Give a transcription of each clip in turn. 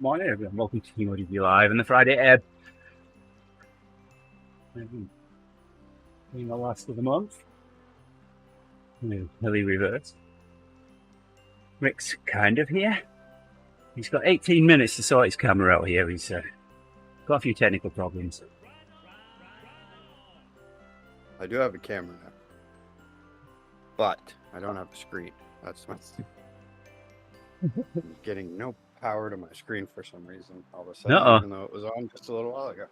Morning, everyone. Welcome to TeamODZ Live and the Friday Ebb. Being the last of the month. Hilly reverse. Rick's kind of here. He's got 18 minutes to sort his camera out here. He's got a few technical problems. I do have a camera now, but I don't have a screen. That's my I'm getting no power to my screen for some reason all of a sudden, even though it was on just a little while ago.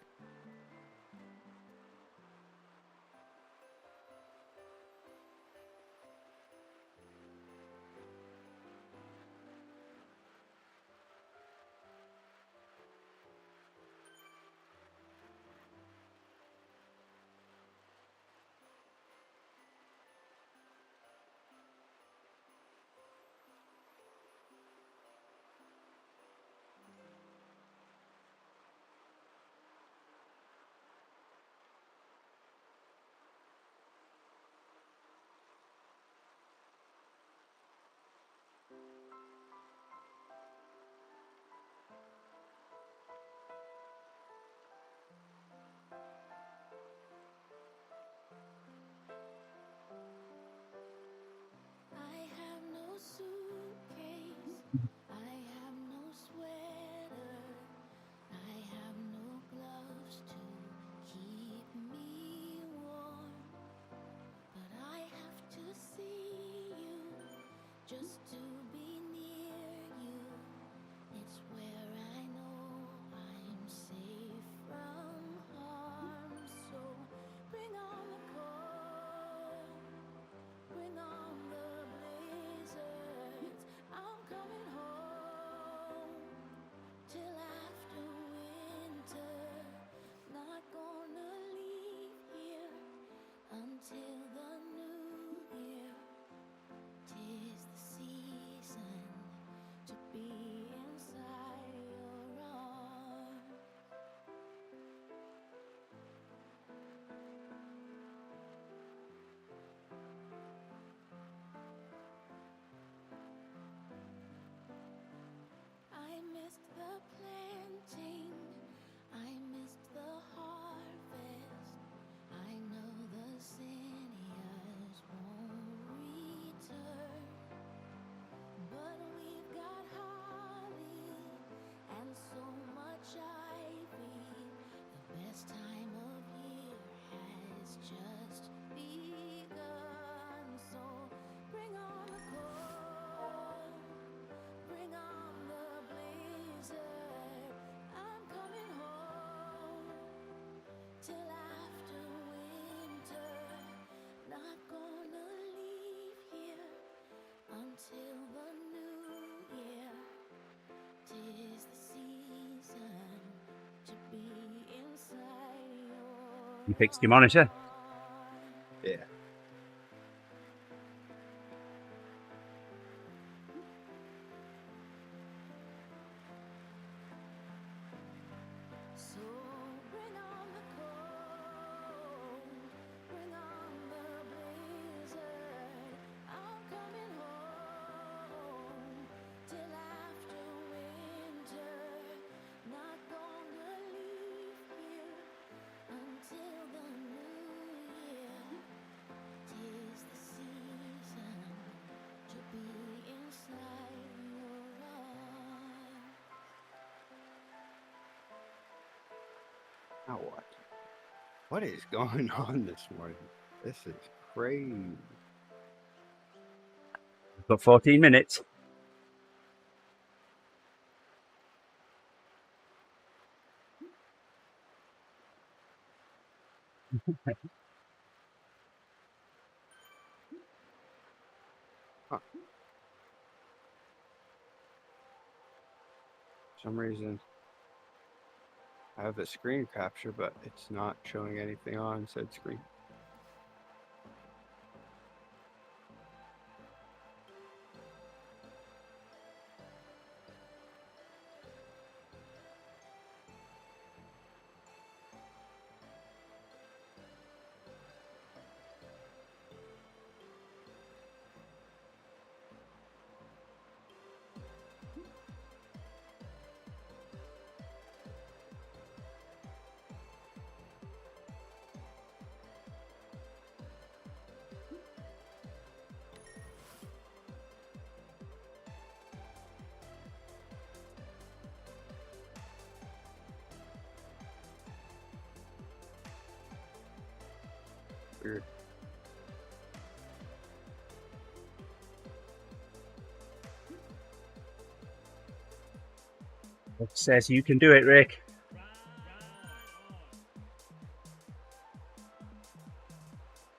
You fixed your monitor? Yeah. Now what? What is going on this morning? This is crazy. We've got 14 minutes. Huh. For some reason, I have a screen capture, but it's not showing anything on said screen. screwed. It says you can do it, Rick.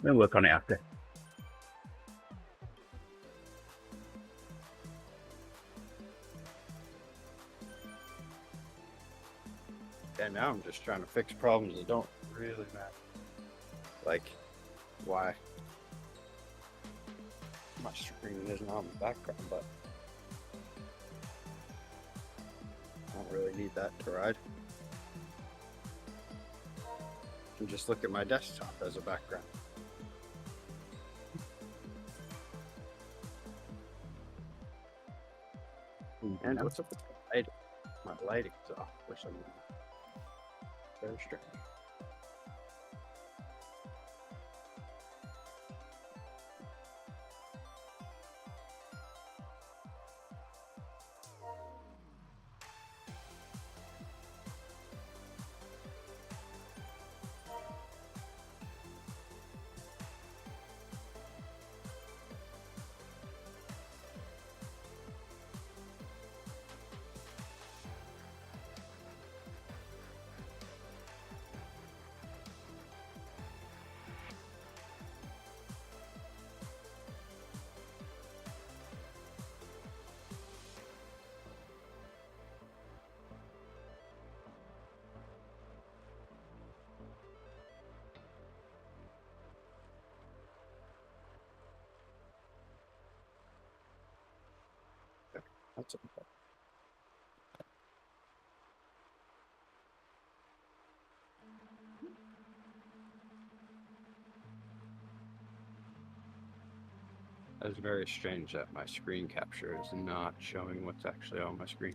We'll work on it after. And now I'm just trying to fix problems that don't really matter. Like, why my screen isn't on the background, but I don't really need that to ride. I can just look at my desktop as a background. And what's up with the lighting? My lighting's off for some reason. Very strange. That's okay. That's very strange that my screen capture is not showing what's actually on my screen.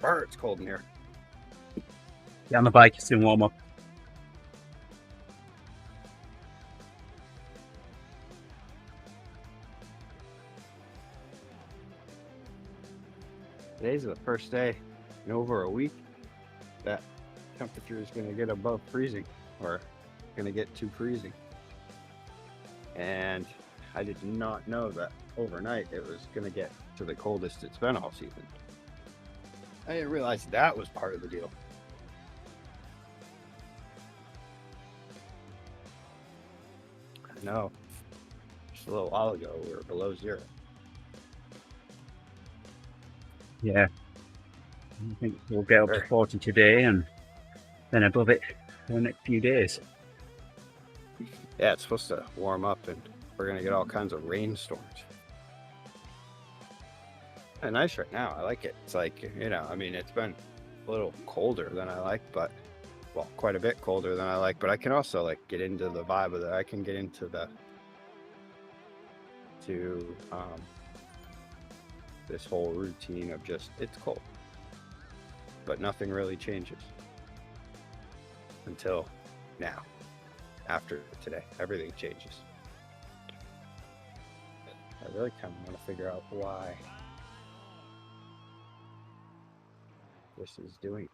Brr, it's cold in here. Get on the bike, it's in warm up. Today's the first day in over a week that temperature is going to get above freezing, or going to get to freezing. And I did not know that overnight it was going to get to the coldest it's been all season. I didn't realize that was part of the deal. I know. Just a little while ago, we were below zero. Yeah. I think we'll get up to 40 today and then above it for the next few days. Yeah, it's supposed to warm up and we're going to get all kinds of rainstorms. And nice right now. I like it. It's like, you know, I mean, it's been a little colder than I like, but, well, quite a bit colder than I like, but I can also, like, get into the vibe of that. I can get into this whole routine of just, it's cold, but nothing really changes until now. After today, everything changes. I really kind of want to figure out why this is doing this.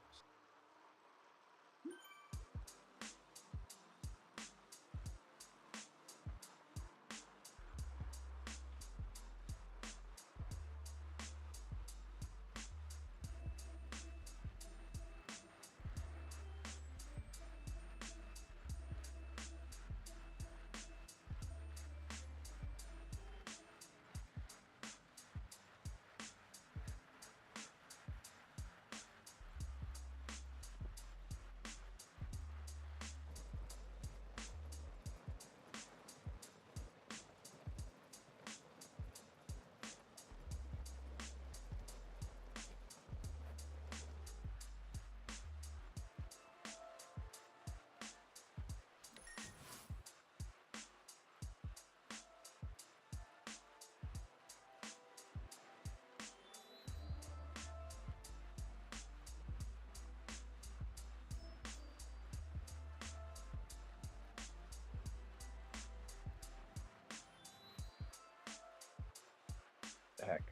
The heck?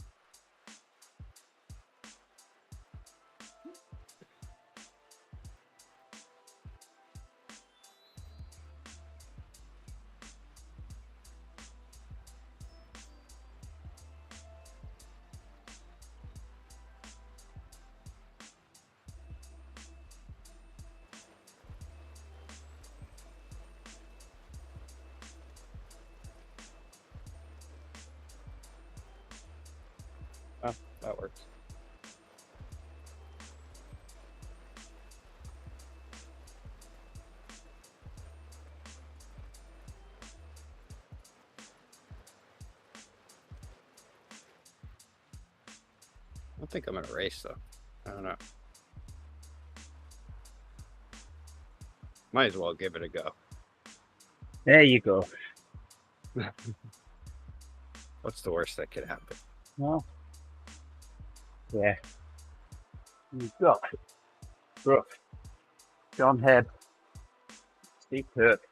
That works. I don't think I'm gonna race though. I don't know. Might as well give it a go. There you go. What's the worst that could happen? Well, yeah. You've got Brooke, John Hebb, Steve Kirk.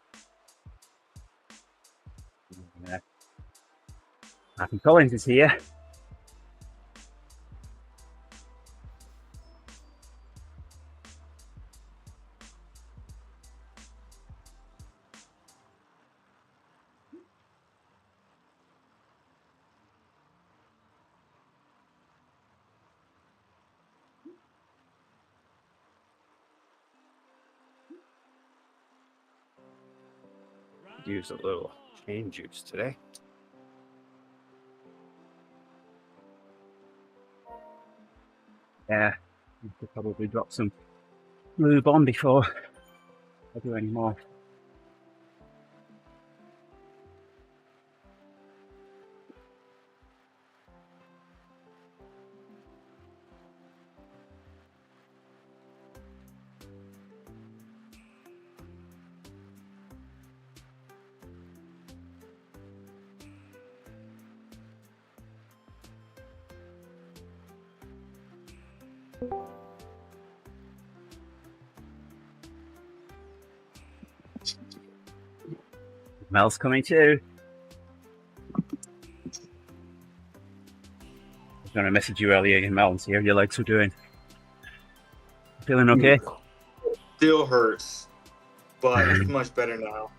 Matthew Collins is here. Use a little cane juice today. Yeah, I could probably drop some lube on before I do any more. Mel's coming too. I was going to message you earlier, Mel, and see how your legs were doing. Feeling okay? Still hurts, but it's much better now.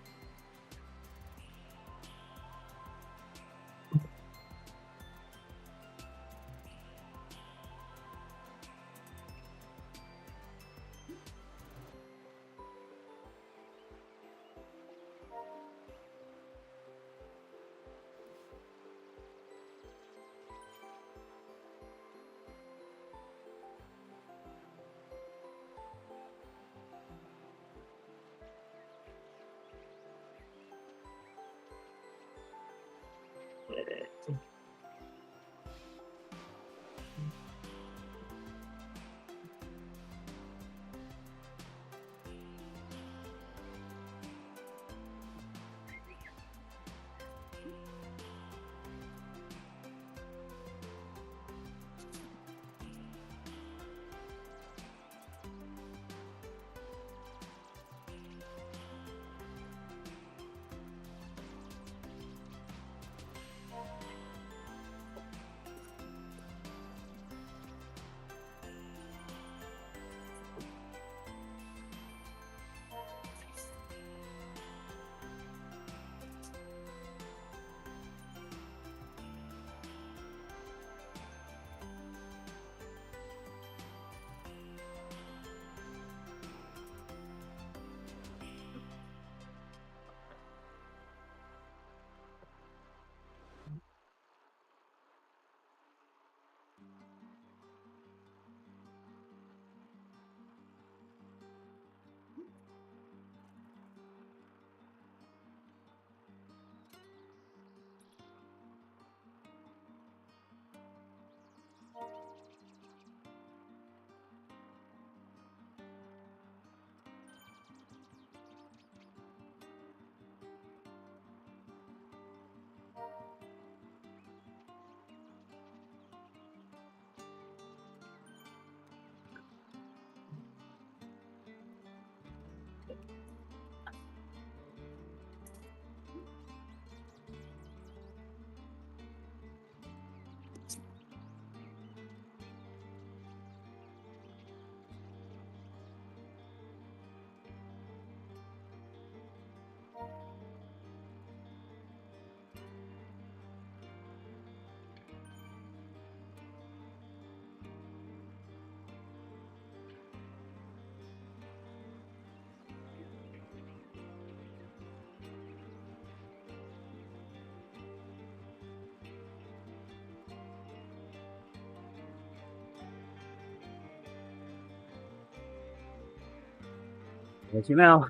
There's your Mel.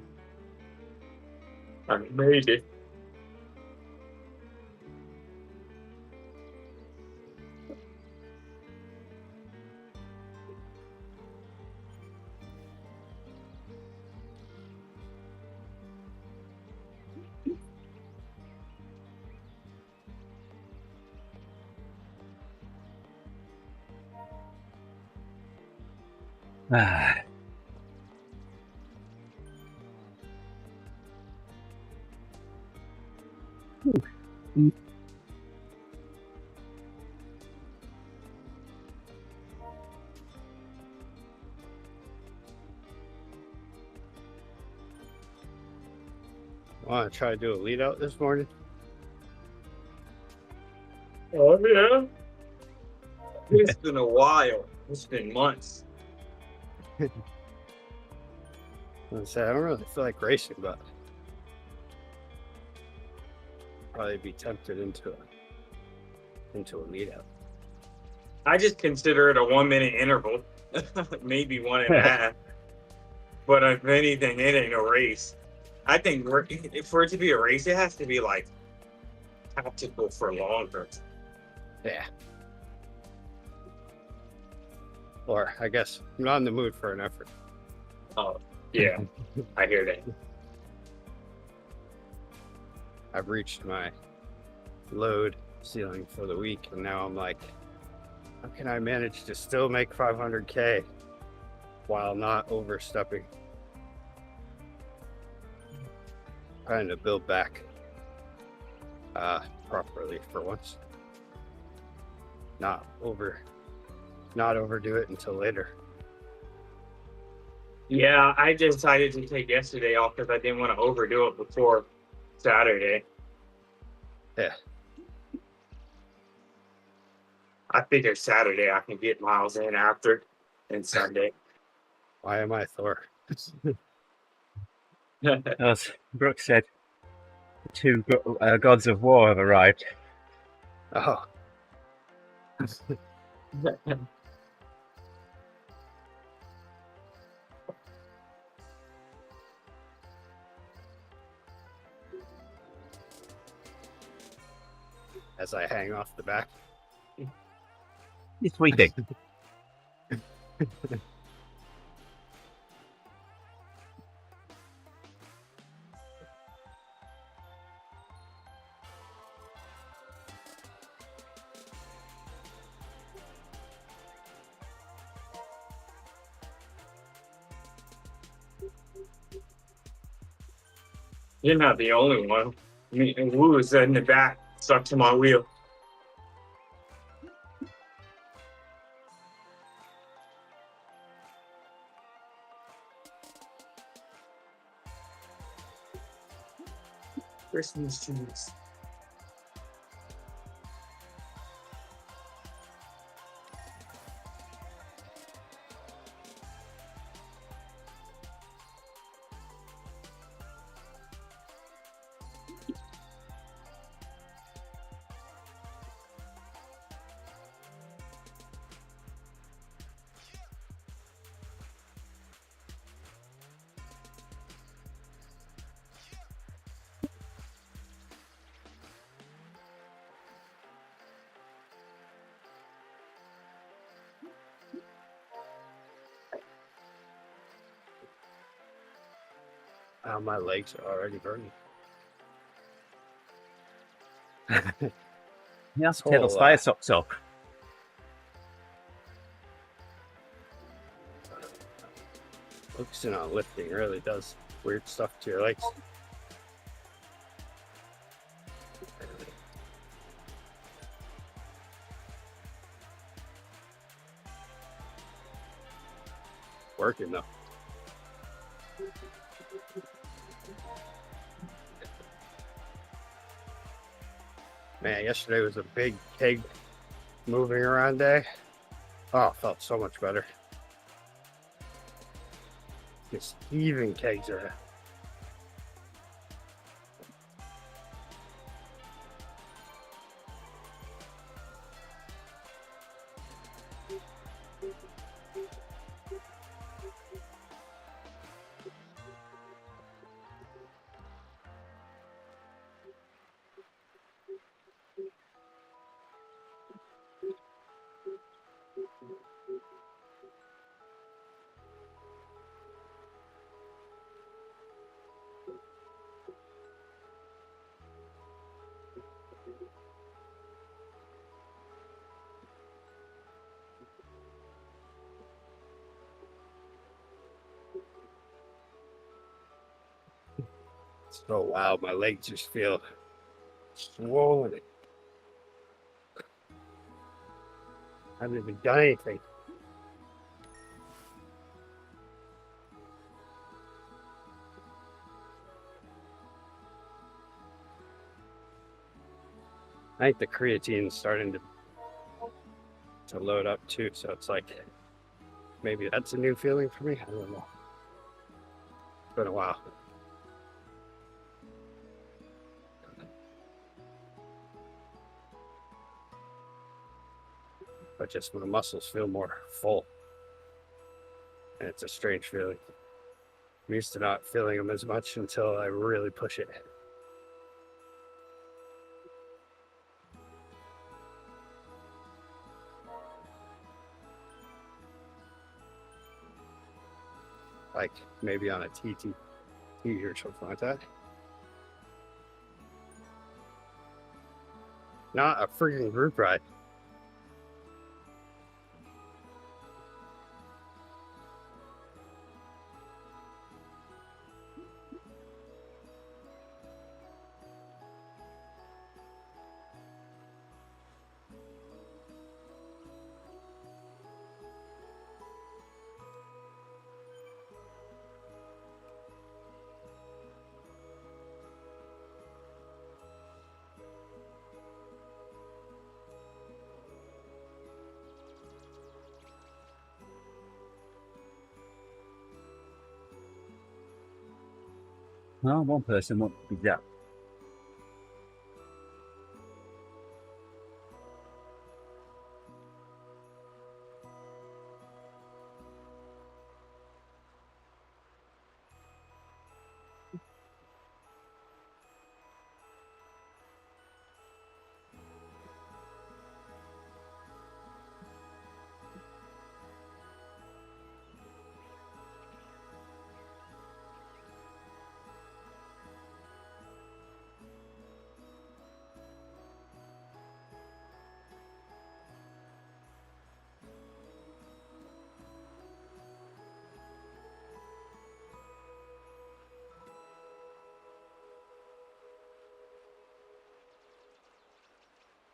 I made it. Ah. Want to try to do a lead out this morning? Oh yeah. It's been a while. It's been months. I don't really feel like racing, but probably be tempted into a lead out. I just consider it a 1 minute interval, maybe 1.5. But if anything, it ain't a race. I think for it to be a race, it has to be like tactical for longer. Yeah. Or I guess I'm not in the mood for an effort. Oh, yeah, I hear that. I've reached my load ceiling for the week, and now I'm like, how can I manage to still make 500K while not overstepping? Trying to build back properly for once. Not overdo it until later. Yeah, I decided to take yesterday off because I didn't want to overdo it before Saturday. Yeah. I figured Saturday I can get miles in after and Sunday. Why am I Thor? As Brooks said, the two gods of war have arrived. Oh. As I hang off the back. You're sweeping. You're not the only one. Me and Wu is in the back, stuck to my wheel. Christmas trees. My legs are already burning. You have to take those fire socks off. Focusing on lifting really does weird stuff to your legs. Working though. Man, yesterday was a big keg moving around day. Oh, it felt so much better. Just even kegs are. So wow, my legs just feel swollen. I haven't even done anything. I think the creatine is starting to load up too, so it's like maybe that's a new feeling for me. I don't know. It's been a while. But just my muscles feel more full. And it's a strange feeling. I'm used to not feeling them as much until I really push it. Like maybe on a TT or something like that. Not a freaking group ride. Well, one person won't be that.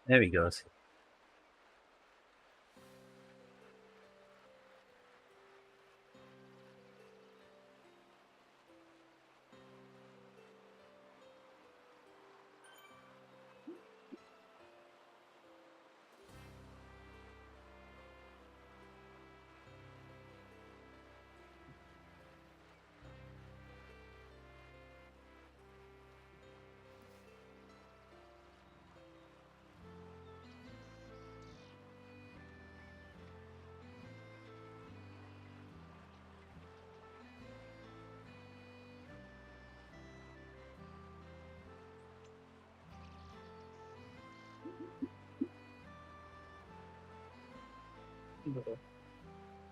There he goes.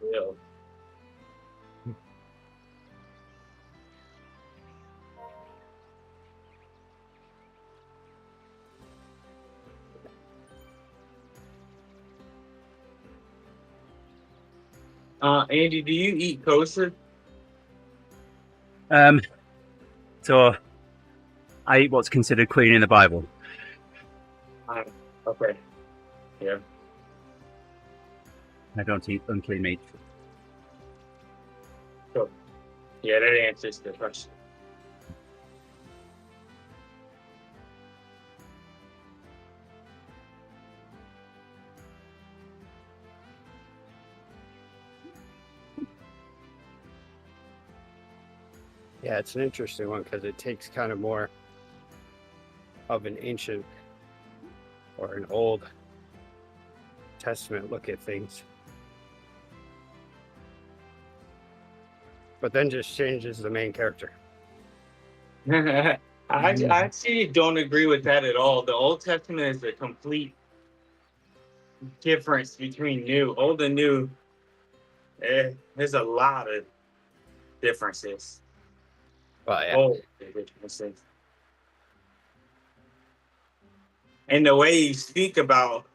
Yeah. Andy, do you eat kosher? So I eat what's considered clean in the Bible. Okay. Yeah. I don't eat unclean meat. Cool. Yeah, that answers the question. Yeah, it's an interesting one because it takes kind of more of an ancient or an Old Testament look at things. But then just changes the main character. I actually don't agree with that at all. The Old Testament is a complete difference between new. Old and new, there's a lot of differences. Well, yeah. Oh, differences. And the way you speak about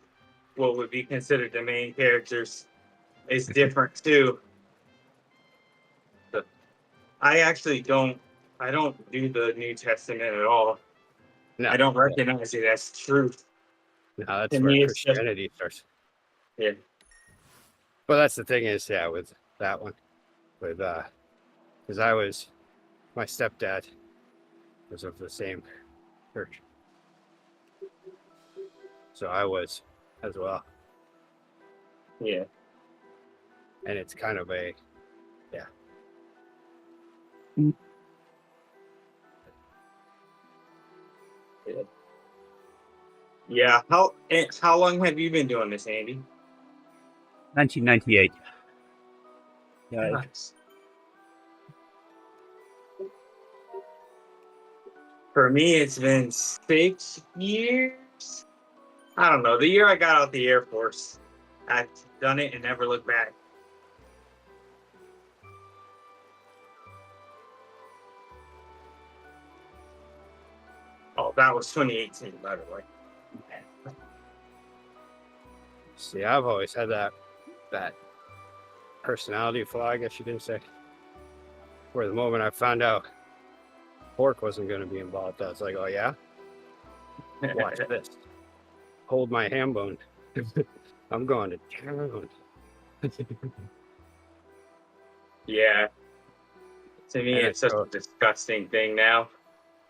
what would be considered the main characters is different too. But I actually don't I don't do the New Testament at all. No, I don't recognize it as truth. no, that's To where me, it's just Christianity starts. yeah. But that's the thing is, yeah, with that one, with because my stepdad was of the same church, so I was as well, Yeah. and it's kind of a Yeah. How long have you been doing this, Andy? 1998. Yeah, Nice. For me, it's been 6 years. I don't know. The year I got out the Air Force, I've done it and never looked back. Oh, that was 2018, by the way. see, I've always had that personality flaw, I guess you didn't say. Where the moment I found out pork wasn't going to be involved, I was like, oh yeah, watch this. Hold my ham bone. I'm going to town. Yeah. To me, And it's such a disgusting thing now.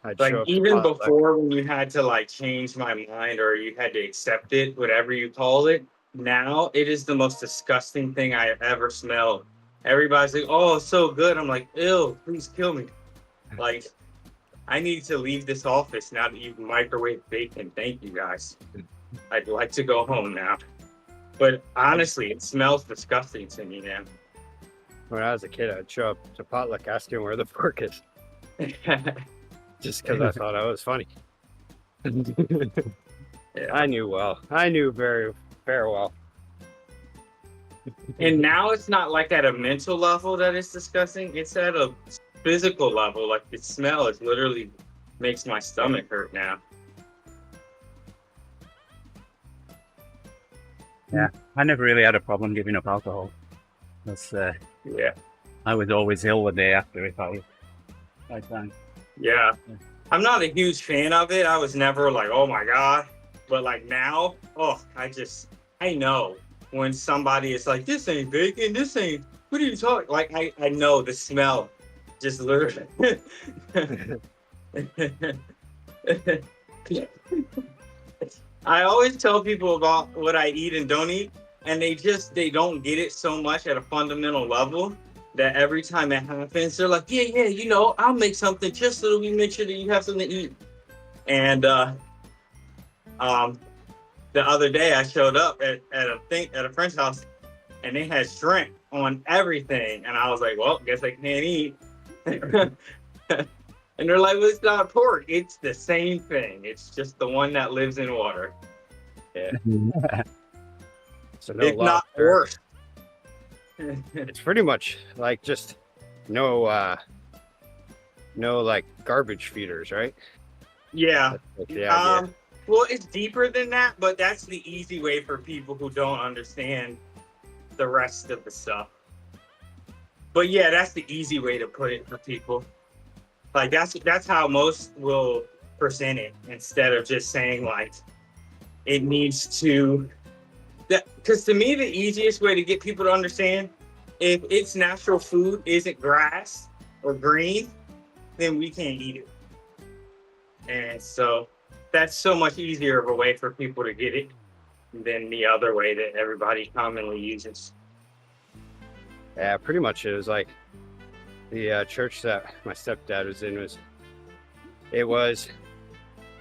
I'd Like show up to even potluck. before, when you had to like change my mind or you had to accept it, whatever you call it, now it is the most disgusting thing I have ever smelled. Everybody's like, "Oh, it's so good." I'm like, "Ew, please kill me." Like, I need to leave this office now that you've microwaved bacon. Thank you guys. I'd like to go home now. But honestly, it smells disgusting to me now. When I was a kid, I'd show up to potluck asking where the pork is, just because I thought I was funny. Yeah. I knew well. I knew very well. And now it's not like at a mental level that it's disgusting. It's at a physical level. Like the smell is literally makes my stomach hurt now. Yeah, I never really had a problem giving up alcohol. That's Yeah. I was always ill the day after if I drank. Yeah. I'm not a huge fan of it. I was never like, oh my God. But like now, I know when somebody is like, this ain't bacon, this ain't, what are you talking? Like, I know the smell just literally. I always tell people about what I eat and don't eat, and they don't get it so much at a fundamental level that every time it happens, they're like, yeah, I'll make something just so that we make sure that you have something to eat. And the other day I showed up at a friend's house and they had shrimp on everything, and I was like, well, guess I can't eat. And they're like, well, it's not pork. It's the same thing. It's just the one that lives in water. Yeah. So no It's not lobster. worse. It's pretty much like just no like garbage feeders, right? Yeah. That's the idea. Well, it's deeper than that, but that's the easy way for people who don't understand the rest of the stuff. But yeah, that's the easy way to put it for people. Like that's how most will present it, instead of just saying like it needs to. Because to me, the easiest way to get people to understand, if its natural food isn't grass or green, then we can't eat it. And so that's so much easier of a way for people to get it than the other way that everybody commonly uses. Yeah, pretty much it was like the church that my stepdad was in was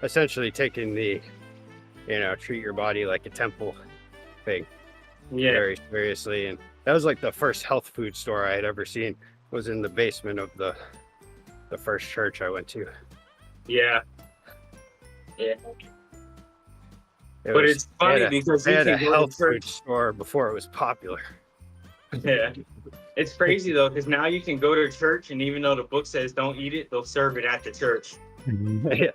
essentially taking the, treat your body like a temple thing very seriously. And that was like the first health food store I had ever seen, was in the basement of the first church I went to. Yeah. But it's funny because they you had can a go to health food church. store before it was popular. Yeah. It's crazy though, because now you can go to church, and even though the book says don't eat it, they'll serve it at the church. Yeah.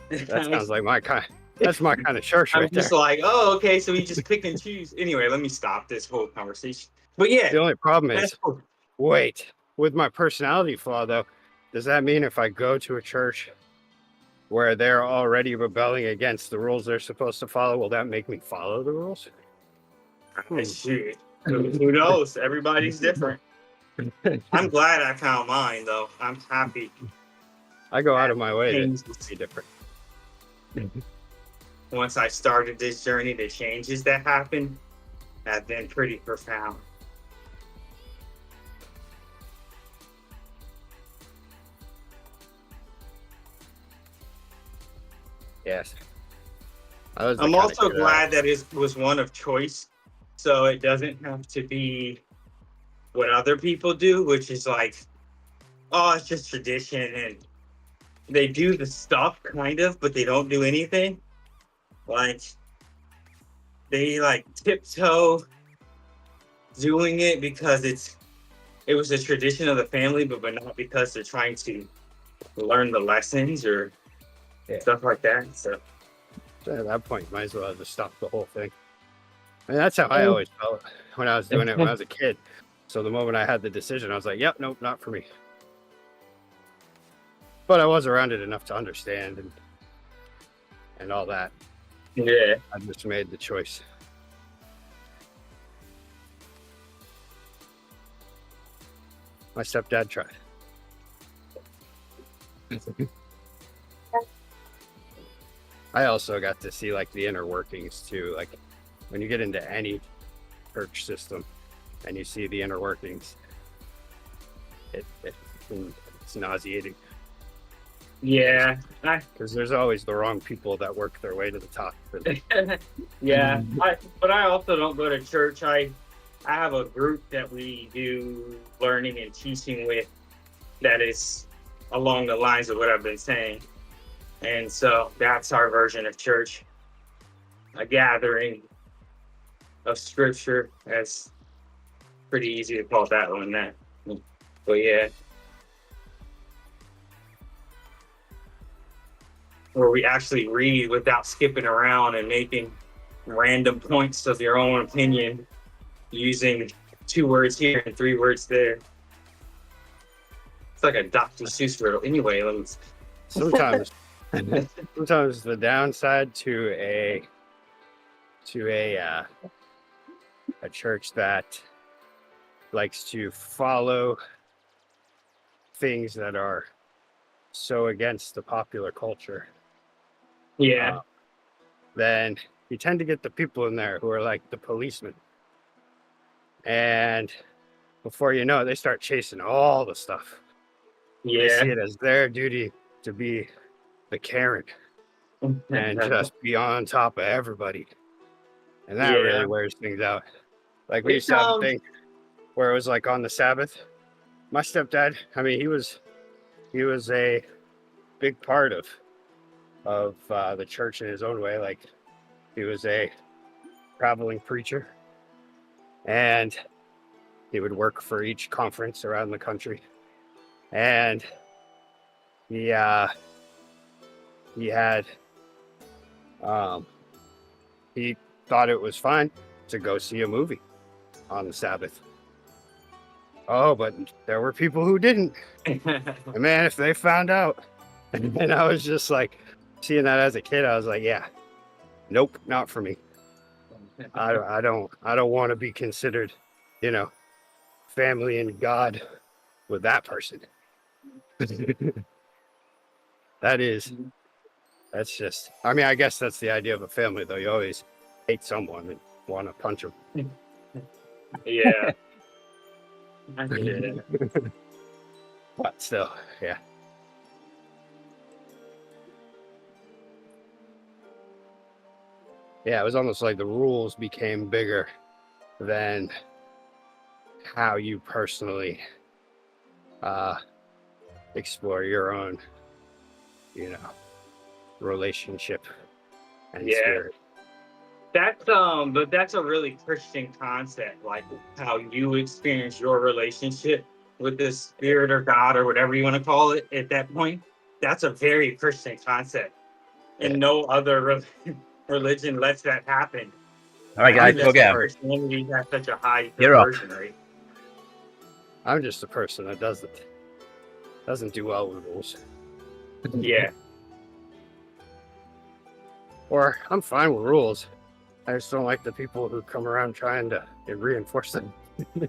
That sounds like my kind. That's my kind of church I'm right there. just like, oh, okay, so we just pick and choose. Anyway, let me stop this whole conversation. But yeah, The only problem that's is, cool. wait, with my personality flaw though, does that mean if I go to a church where they're already rebelling against the rules they're supposed to follow, will that make me follow the rules? Shoot. Who knows? Everybody's different. I'm glad I found mine, though. I'm happy. I go out of my way to Changes. be different. Once I started this journey, the changes that happened have been pretty profound. Yes. I'm also glad that it was one of choice, so it doesn't have to be what other people do, which is like, oh, it's just tradition, and they do the stuff kind of, but they don't do anything. Like they like tiptoe doing it because it was a tradition of the family, but not because they're trying to learn the lessons or stuff like that. So at that point, might as well just stop the whole thing. And that's how I always felt when I was doing it when I was a kid. So the moment I had the decision, I was like, yep, nope, not for me. But I was around it enough to understand and all that. yeah. I just made the choice. My stepdad tried. I also got to see like the inner workings too. Like when you get into any church system and you see the inner workings, it's nauseating. Yeah. Because there's always the wrong people that work their way to the top. Yeah. But I also don't go to church. I have a group that we do learning and teaching with that is along the lines of what I've been saying. And so that's our version of church, a gathering of scripture. That's pretty easy to call that one that. But yeah. Where we actually read without skipping around and making random points of your own opinion, using 2 words here and 3 words there. It's like a Dr. Seuss riddle. Anyway, Sometimes the downside to a church that likes to follow things that are so against the popular culture, yeah, then you tend to get the people in there who are like the policemen, and before you know it, they start chasing all the stuff. They see it as their duty to be the Karen and just be on top of everybody, and that really wears things out. Like we used to have a thing where it was like on the Sabbath. My stepdad, I mean, he was a big part of the church in his own way. Like he was a traveling preacher, and he would work for each conference around the country, and he had he thought it was fine to go see a movie on the Sabbath. Oh, but there were people who didn't. And man, if they found out. And I was just like, seeing that as a kid, I was like, yeah, nope, not for me. I don't want to be considered, family and God with that person. That's just, I mean, I guess that's the idea of a family, though. You always hate someone and want to punch them. Yeah. But still, yeah. Yeah, it was almost like the rules became bigger than how you personally explore your own, relationship and spirit. But that's a really Christian concept, like how you experience your relationship with the spirit or God or whatever you want to call it at that point. That's a very Christian concept. And no other religion lets that happen. All right, guys, go get him. Christianity has such a high You're up. conversion rate. I'm just the person that does it. doesn't do well with rules. Yeah. Or I'm fine with rules. I just don't like the people who come around trying to reinforce them. All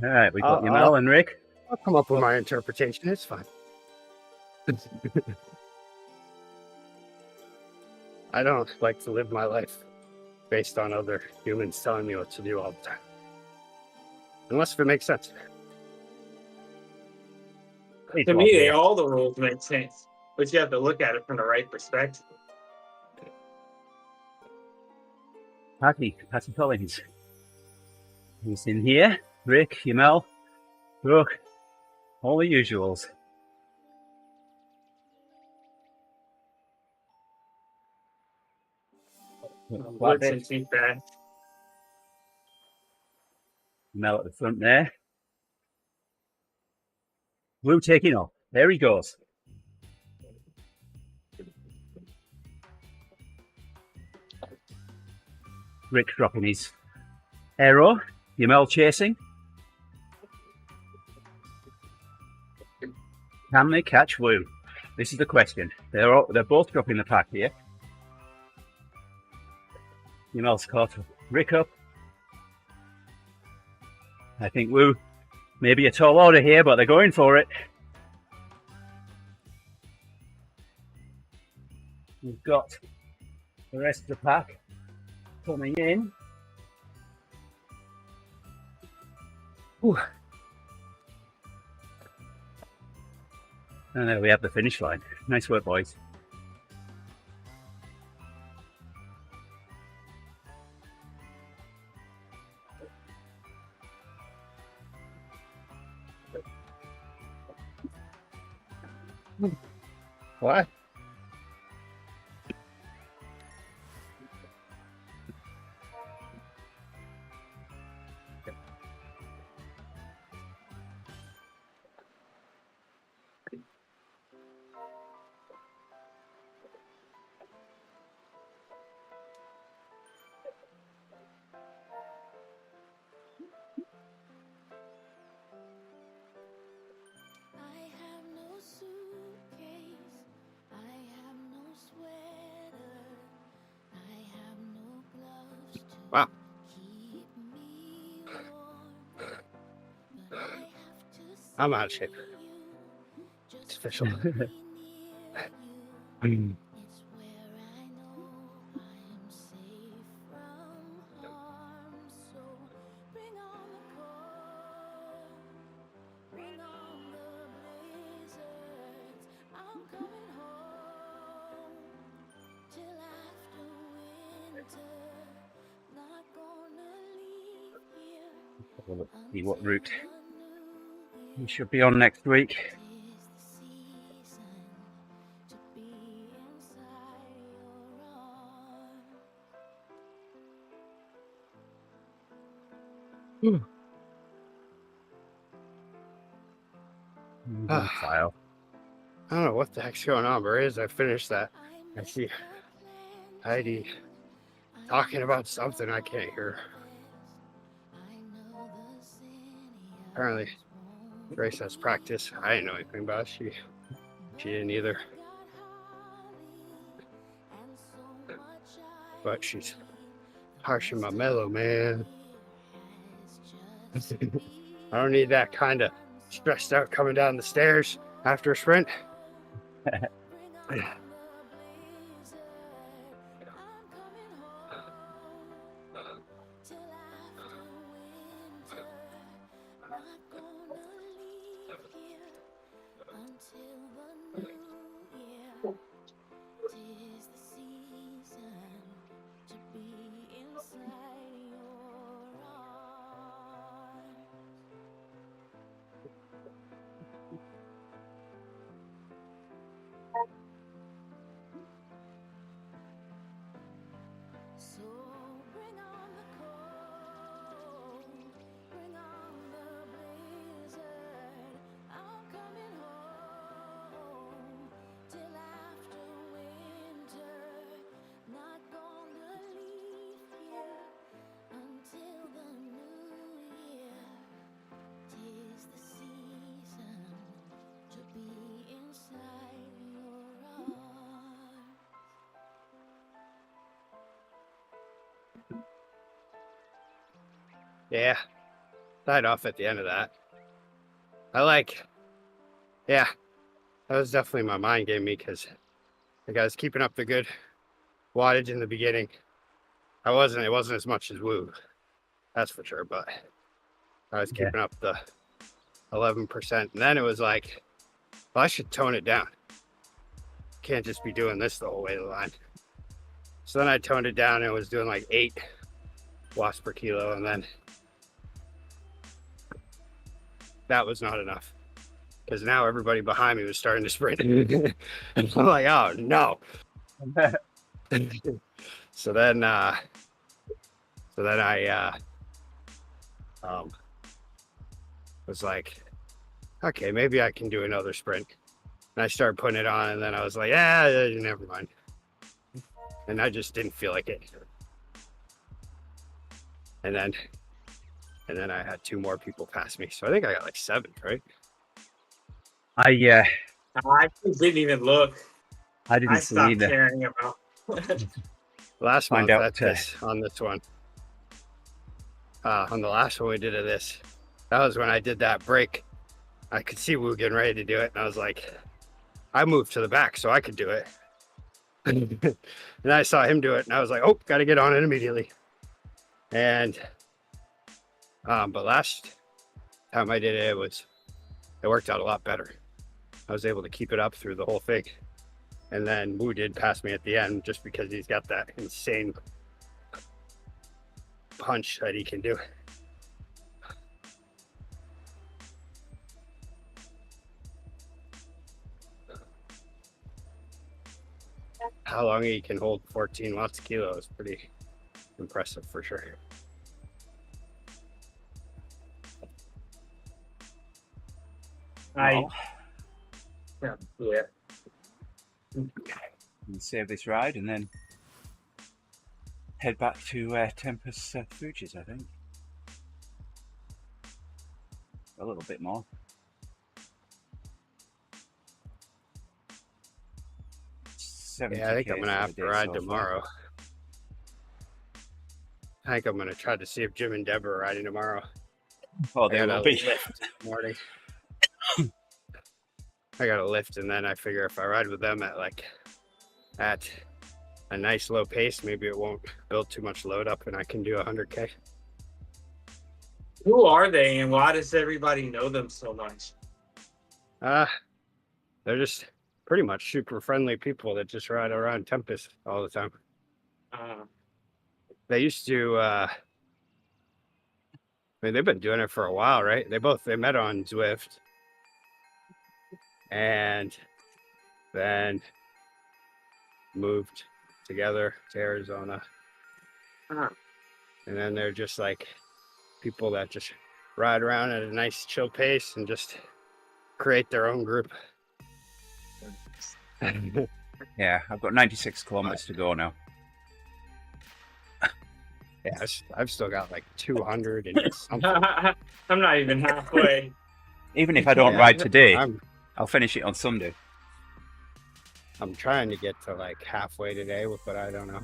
right, we got Uh, Yamal and Rick. I'll come up with my interpretation. It's fine. I don't like to live my life based on other humans telling me what to do all the time. Unless if it makes sense. To me, all the rules make sense, but you have to look at it from the right perspective. Patty Collins. Who's in here? Rick, Yamal, Brooke, all the usuals. Blitzing too fast. Yamal at the front there. Blue taking off. There he goes. Rick dropping his arrow. Yamal chasing. Can they catch Wu? This is the question. They're both dropping the pack here. Yamal's caught Rick up. I think Wu may be a tall order here, but they're going for it. We've got the rest of the pack coming in. Ooh. And there we have the finish line. Nice work, boys. What? Wow. I'm out of shape. It's official. See what route we should be on next week. File. I don't know what the heck's going on, but as I finished that, I see Heidi talking about something I can't hear. Apparently, Grace has practice. I didn't know anything about it. She didn't either. But she's harshing my mellow, man. I don't need that kind of stressed out coming down the stairs after a sprint. Yeah, died off at the end of that. Yeah, that was definitely my mind game me because I was keeping up the good wattage in the beginning. It wasn't as much as Woo, that's for sure, but I was keeping up the 11%. And then it was like, well, I should tone it down. Can't just be doing this the whole way to the line. So then I toned it down and was doing like 8 watts per kilo, and then that was not enough because now everybody behind me was starting to sprint. And I'm like, oh no. So then I was like, okay, maybe I can do another sprint. And I started putting it on, and then I was like, yeah, never mind. And I just didn't feel like it. And then I had 2 more people pass me. So I think I got like 7th, right? I actually didn't even look. I didn't I see stopped either. caring about. Last Find month out, on this one. On the last one we did of this, that was when I did that break. I could see Woo getting ready to do it, and I was like, I moved to the back so I could do it. And I saw him do it, and I was like, oh, got to get on it immediately. And but last time I did it, it worked out a lot better. I was able to keep it up through the whole thing. And then Woo did pass me at the end just because he's got that insane punch that he can do. How long he can hold 14 watts a kilo is pretty impressive for sure. Yeah. We'll save this ride and then head back to Tempest Fuji's, I think. A little bit more. Yeah, I think I'm gonna have to ride tomorrow. I think I'm gonna try to see if Jim and Deb are riding tomorrow. Oh, they will be. Lift this morning. I got a lift, and then I figure if I ride with them at a nice low pace, maybe it won't build too much load up, and I can do 100K. Who are they, and why does everybody know them so much? They're just pretty much super friendly people that just ride around Tempest all the time. They used to, I mean, they've been doing it for a while, right? They met on Zwift and then moved together to Arizona. And then they're just like people that just ride around at a nice chill pace and just create their own group. Yeah, I've got 96 kilometers to go now. Yeah, I've still got like 200 and something. I'm not even halfway. Even if I don't ride today, I'm I'll finish it on Sunday. I'm trying to get to like halfway today, but I don't know.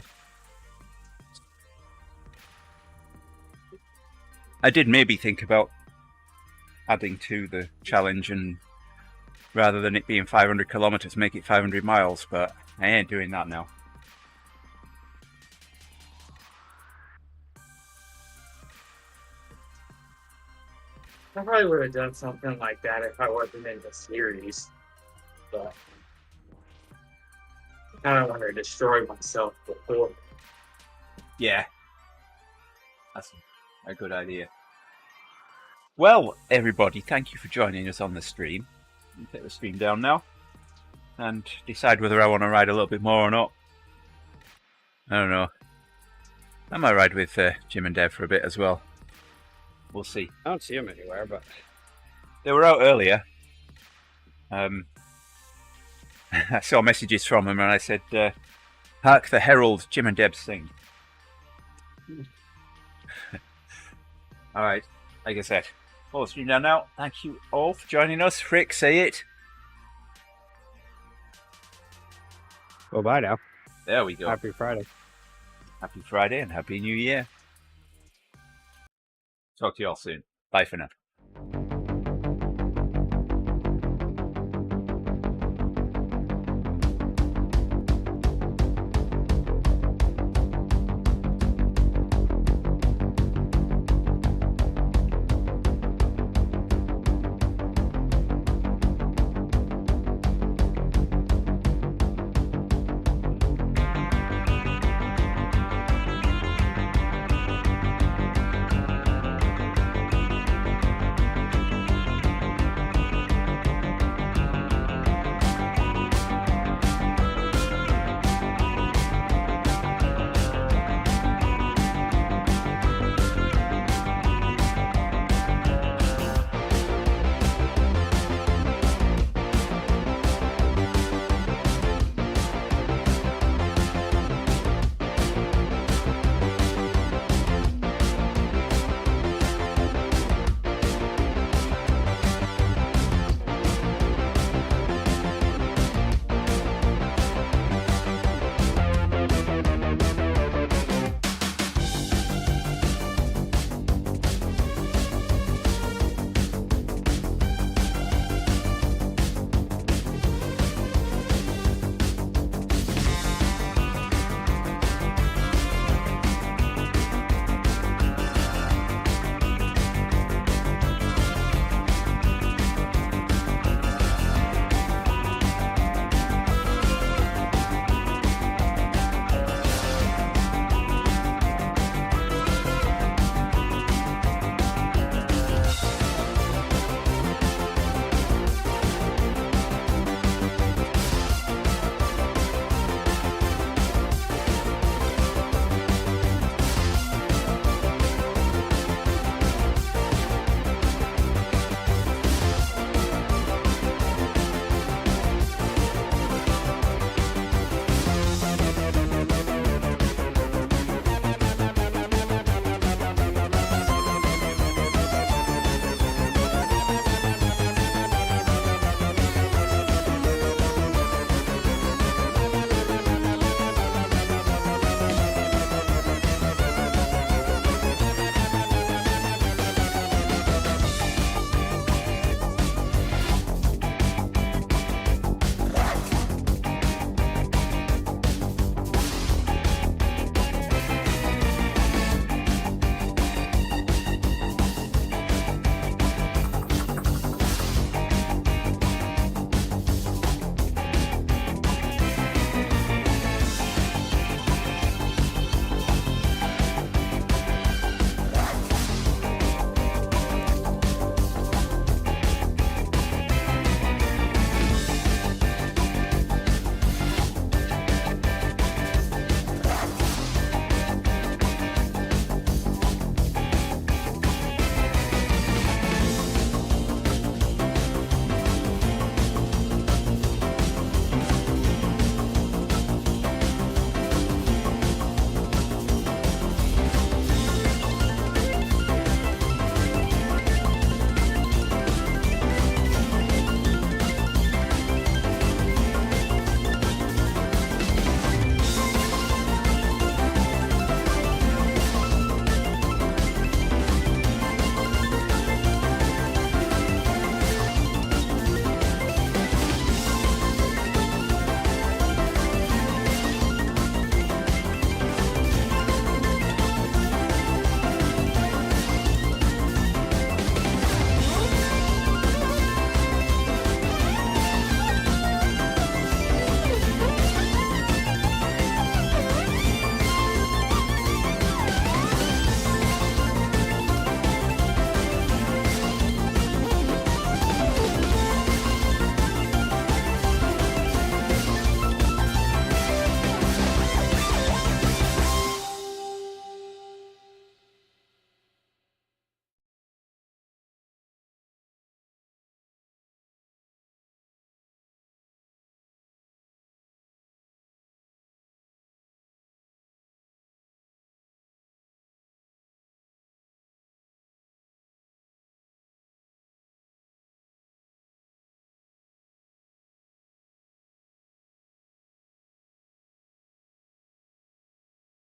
I did maybe think about adding to the challenge and rather than it being 500 kilometers, make it 500 miles, but I ain't doing that now. I probably would have done something like that if I wasn't in the series, but I don't want to destroy myself before. Yeah, that's a good idea. Well, everybody, thank you for joining us on the stream. I'll take the stream down now and decide whether I want to ride a little bit more or not. I don't know. I might ride with Jim and Deb for a bit as well. We'll see. I don't see them anywhere, but They were out earlier. I saw messages from them and I said, hark the herald, Jim and Deb sing. Alright, like I said, full stream down now. Thank you all for joining us. Rick, say it. well, bye now. There we go. Happy Friday. Happy Friday and Happy New Year. Talk to y'all soon. Bye for now.